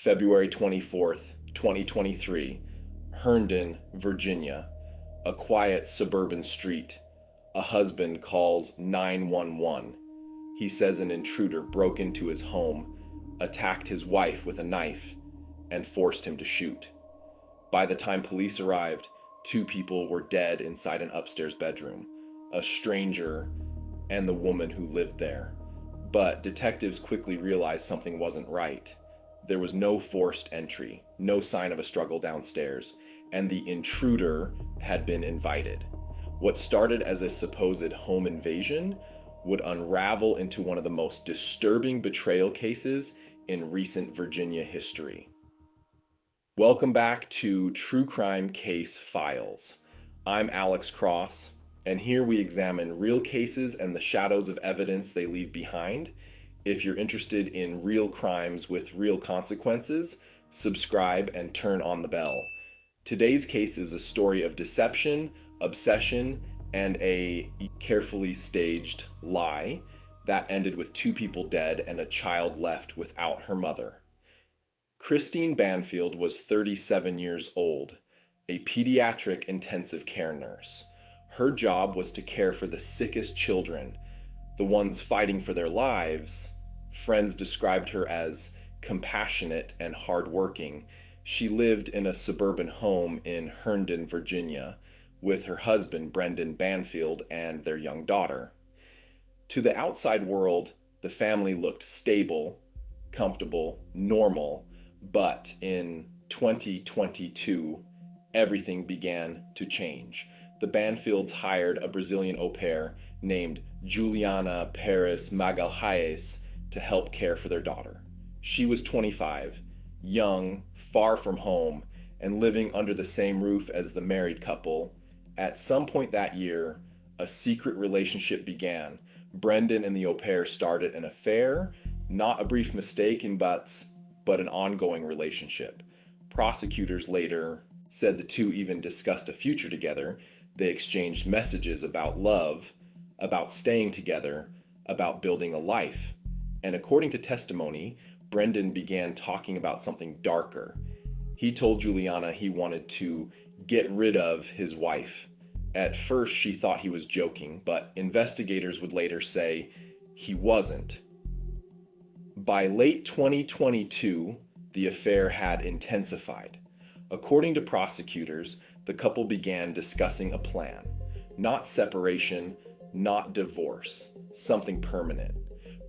February 24th, 2023, Herndon, Virginia. A quiet suburban street. A husband calls 911. He says an intruder broke into his home, attacked his wife with a knife, and forced him to shoot. By the time police arrived, 2 people were dead inside an upstairs bedroom, a stranger and the woman who lived there. But detectives quickly realized something wasn't right. There was no forced entry, no sign of a struggle downstairs, and the intruder had been invited. What started as a supposed home invasion would unravel into one of the most disturbing betrayal cases in recent Virginia history. Welcome back to True Crime Case Files. I'm Alex Cross, and here we examine real cases and the shadows of evidence they leave behind. If you're interested in real crimes with real consequences, subscribe and turn on the bell. Today's case is a story of deception, obsession, and a carefully staged lie that ended with 2 people dead and a child left without her mother. Christine Banfield was 37 years old, a pediatric intensive care nurse. Her job was to care for the sickest children, the ones fighting for their lives. Friends described her as compassionate and hardworking. She lived in a suburban home in Herndon, Virginia, with her husband, Brendan Banfield, and their young daughter. To the outside world, the family looked stable, comfortable, normal, but in 2022, everything began to change. The Banfields hired a Brazilian au pair named Juliana Perez Magalhães to help care for their daughter. She was 25, young, far from home, and living under the same roof as the married couple. At some point that year, a secret relationship began. Brendan and the au pair started an affair, not a brief mistake, but an ongoing relationship. Prosecutors later said the two even discussed a future together. They exchanged messages about love, about staying together, about building a life. And according to testimony, Brendan began talking about something darker. He told Juliana he wanted to get rid of his wife. At first, she thought he was joking, but investigators would later say he wasn't. By late 2022, the affair had intensified. According to prosecutors, the couple began discussing a plan. Not separation, not divorce, something permanent.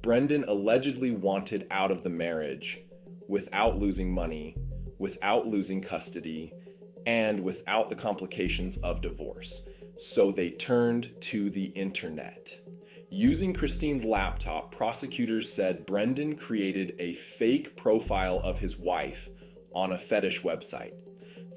Brendan allegedly wanted out of the marriage without losing money, without losing custody, and without the complications of divorce. So they turned to the internet. Using Christine's laptop, prosecutors said Brendan created a fake profile of his wife on a fetish website.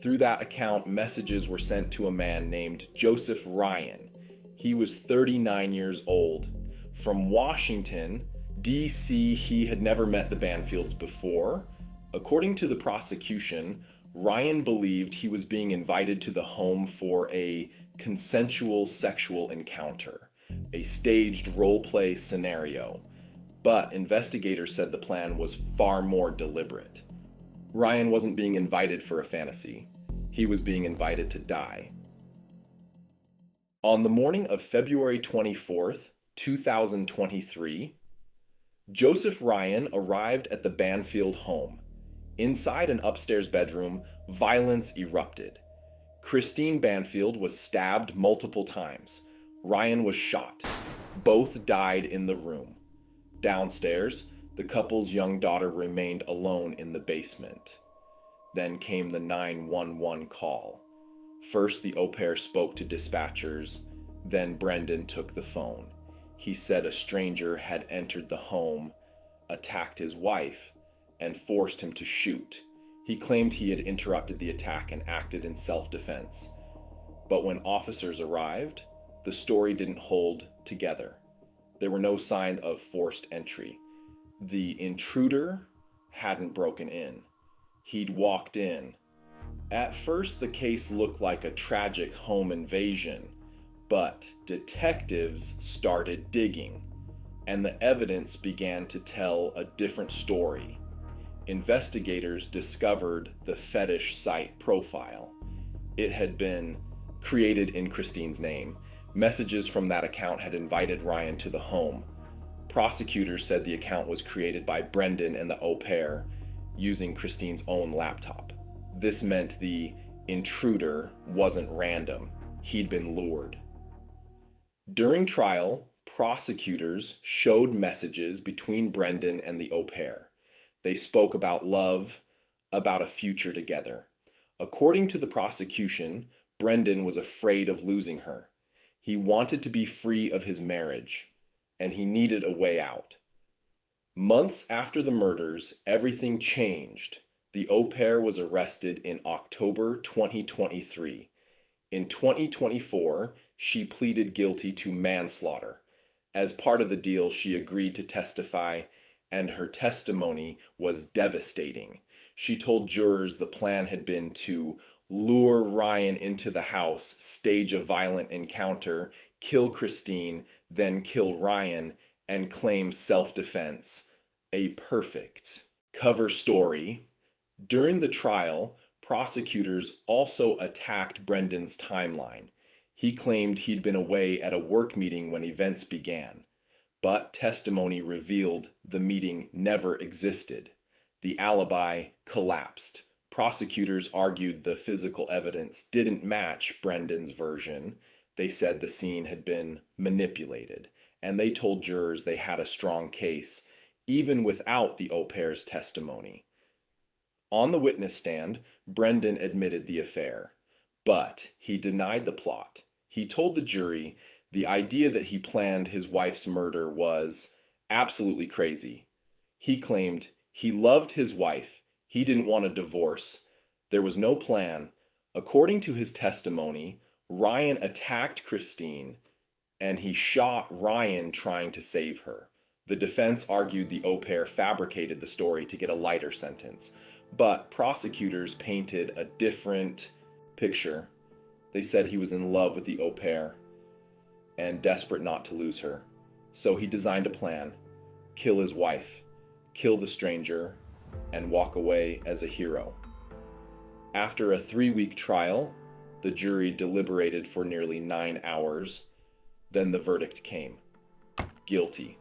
Through that account, messages were sent to a man named Joseph Ryan. He was 39 years old. From Washington, D.C., he had never met the Banfields before. According to the prosecution, Ryan believed he was being invited to the home for a consensual sexual encounter, a staged role-play scenario. But investigators said the plan was far more deliberate. Ryan wasn't being invited for a fantasy. He was being invited to die. On the morning of February 24th, 2023, Joseph Ryan arrived at the Banfield home. Inside an upstairs bedroom, violence erupted. Christine Banfield was stabbed multiple times. Ryan was shot. Both died in the room. Downstairs, the couple's young daughter remained alone in the basement. Then came the 911 call. First, the au pair spoke to dispatchers. Then Brendan took the phone. He said a stranger had entered the home, attacked his wife, and forced him to shoot. He claimed he had interrupted the attack and acted in self-defense. But when officers arrived, the story didn't hold together. There were no signs of forced entry. The intruder hadn't broken in. He'd walked in. At first, the case looked like a tragic home invasion, but detectives started digging, and the evidence began to tell a different story. investigators discovered the fetish site profile. It had been created in Christine's name. Messages from that account had invited Ryan to the home. Prosecutors said the account was created by Brendan and the au pair using Christine's own laptop. This meant the intruder wasn't random. He'd been lured. During trial, prosecutors showed messages between Brendan and the au pair. They spoke about love, about a future together. According to the prosecution, Brendan was afraid of losing her. He wanted to be free of his marriage, and he needed a way out. Months after the murders, everything changed. The au pair was arrested in October 2023. In 2024, she pleaded guilty to manslaughter. As part of the deal, she agreed to testify, and her testimony was devastating. She told jurors the plan had been to lure Ryan into the house, stage a violent encounter, kill Christine, then kill Ryan, and claim self-defense. A perfect cover story. During the trial, prosecutors also attacked Brendan's timeline. He claimed he'd been away at a work meeting when events began, but testimony revealed the meeting never existed. The alibi collapsed. Prosecutors argued the physical evidence didn't match Brendan's version. They said the scene had been manipulated, and they told jurors they had a strong case, even without the au pair's testimony. On the witness stand, Brendan admitted the affair, but he denied the plot. He told the jury the idea that he planned his wife's murder was absolutely crazy. He claimed he loved his wife. He didn't want a divorce. There was no plan. According to his testimony, Ryan attacked Christine, and he shot Ryan trying to save her. The defense argued the au pair fabricated the story to get a lighter sentence, but prosecutors painted a different picture. They said he was in love with the au pair and desperate not to lose her. So he designed a plan: kill his wife, kill the stranger, and walk away as a hero. After a 3-week trial, the jury deliberated for nearly 9 hours. Then the verdict came: guilty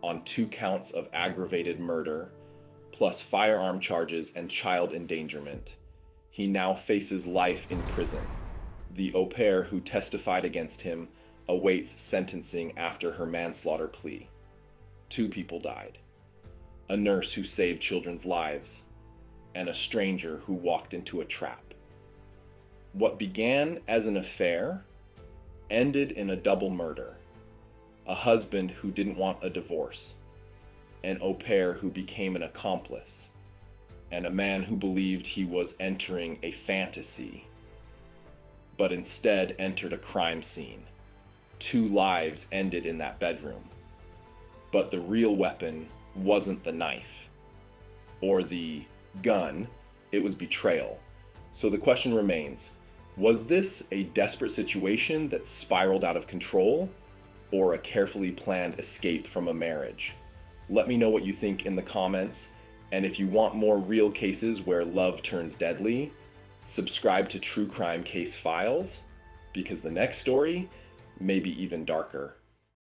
on 2 counts of aggravated murder, plus firearm charges and child endangerment. He now faces life in prison. The au pair who testified against him awaits sentencing after her manslaughter plea. 2 people died: a nurse who saved children's lives, and a stranger who walked into a trap. What began as an affair ended in a double murder: a husband who didn't want a divorce, an au pair who became an accomplice, and a man who believed he was entering a fantasy, but instead entered a crime scene. 2 lives ended in that bedroom. But the real weapon wasn't the knife or the gun, it was betrayal. So the question remains: was this a desperate situation that spiraled out of control, or a carefully planned escape from a marriage? Let me know what you think in the comments, and if you want more real cases where love turns deadly, subscribe to True Crime Case Files, because the next story may be even darker.